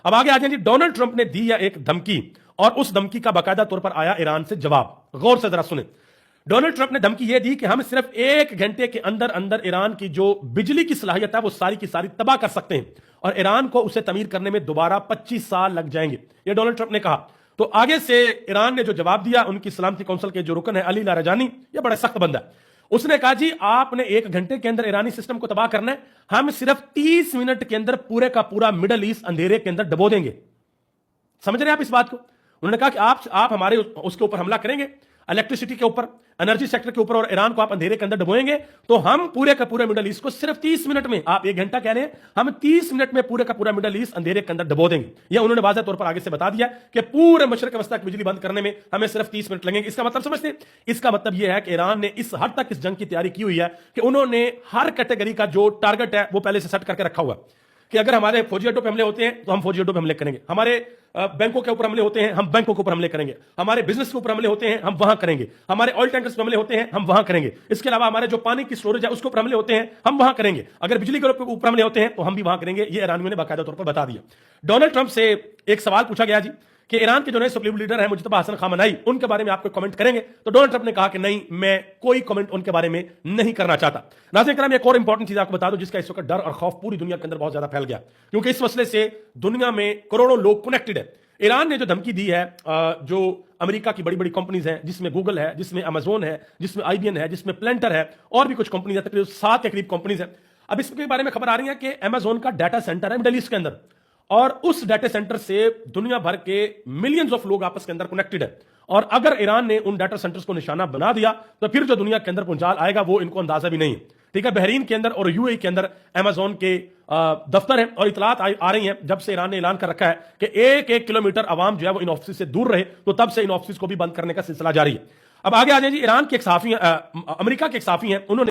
अब आगे आ जाए जी, डोनाल्ड ट्रंप ने दी है एक धमकी और उस धमकी का बाकायदा तौर पर आया ईरान से जवाब। गौर से जरा सुने। डोनाल्ड ट्रंप ने धमकी यह दी कि हम सिर्फ 1 घंटे के अंदर अंदर ईरान की जो बिजली की सलाहियत है वो सारी की सारी तबाह कर सकते हैं और ईरान को उसे तमीर करने में दोबारा 25 साल लग जाएंगे, यह डोनाल्ड ट्रंप ने कहा। तो आगे से ईरान ने जो जवाब दिया, उनकी सलामती काउंसिल के जो रुकन है अली लारजानी, यह बड़ा सख्त बंदा है। उसने कहा जी आपने 1 घंटे के अंदर ईरानी सिस्टम को तबाह करना है, हम सिर्फ 30 मिनट के अंदर पूरे का पूरा मिडल ईस्ट अंधेरे के अंदर डबो देंगे। समझ रहे हैं आप इस बात को? उन्होंने कहा कि आप हमारे उसके ऊपर हमला करेंगे, इलेक्ट्रिसिटी के ऊपर, एनर्जी सेक्टर के ऊपर, और ईरान को आप अंधेरे के अंदर डुबोएंगे तो हम पूरे का पूरे मिडल ईस्ट को सिर्फ 30 मिनट में, आप 1 घंटा कह रहे हैं, हम 30 मिनट में पूरे का पूरा मिडल ईस्ट अंधेरे के अंदर डुबो देंगे। यह उन्होंने वाज़ेह तौर पर आगे से बता दिया कि पूरे मशरक वस्ता की बिजली बंद करने में हमें सिर्फ 30 मिनट लगेंगे। इसका मतलब समझते हैं? इसका मतलब यह है कि ईरान ने इस हद तक इस जंग की तैयारी की हुई है कि उन्होंने हर कैटेगरी का जो टारगेट है वो पहले से सेट करके रखा हुआ कि अगर हमारे फौजी अड्डों पे हमले होते हैं तो हम फौजी अड्डों पे हमले करेंगे, हमारे बैंकों के ऊपर हमले होते हैं हम बैंकों के ऊपर हमले करेंगे, हमारे बिजनेस के ऊपर हमले होते हैं हम वहां करेंगे, हमारे ऑयल टैंकर्स पे हमले होते हैं हम वहां करेंगे, इसके अलावा हमारे जो पानी की स्टोरेज है उसके ऊपर हमले होते हैं हम वहां करेंगे, अगर बिजली के ऊपर हमले होते हैं तो हम भी वहां करेंगे। ये ईरानियों ने बाकायदा तौर पर बता दिया। डोनाल्ड ट्रंप से एक सवाल पूछा गया जी कि ईरान के जो नए सुप्रीम लीडर है मुजतबा हसन खामनेई, उनके बारे में आप कोई कमेंट करेंगे? तो डोनाल्ड ट्रंप ने कहा कि नहीं, मैं कोई कमेंट उनके बारे में नहीं करना चाहता। नाज़रीन करम, एक और इंपॉर्टेंट चीज आपको बता दूं जिसका इस वक्त डर और खौफ पूरी दुनिया के अंदर बहुत ज्यादा फैल गया, क्योंकि इस मसले से दुनिया में करोड़ों लोग कनेक्टेड है। ईरान ने जो धमकी दी है, जो अमेरिका की बड़ी बड़ी कंपनीज हैं, जिसमें गूगल है, जिसमें अमेजोन है, जिसमें IBM है, जिसमें प्लेंटर है, और भी कुछ कंपनीज है, तकरीबन 7 के करीब कंपनीज है। अब इसके बारे में खबर आ रही है कि अमेजोन का डाटा सेंटर है मिडल ईस्ट के अंदर, और उस डाटा सेंटर से दुनिया भर के मिलियंस ऑफ लोग आपस के अंदर कनेक्टेड है, और अगर ईरान ने उन डाटा सेंटर्स को निशाना बना दिया तो फिर जो दुनिया के अंदर पुंजाल आएगा वो इनको अंदाजा भी नहीं है। ठीक है, बहरीन के अंदर और UAE के अंदर अमेजोन के दफ्तर है, और इतलात आ रही हैं जब से ईरान ने ऐलान कर रखा है कि 1-1 किलोमीटर आवाम जो है वो इन ऑफिस से दूर रहे, तो तब से इन ऑफिस को भी बंद करने का सिलसिला जारी है। अब आगे आ जाए जी, ईरान के एक सहाफी, अमेरिका के एक सहाफी हैं, उन्होंने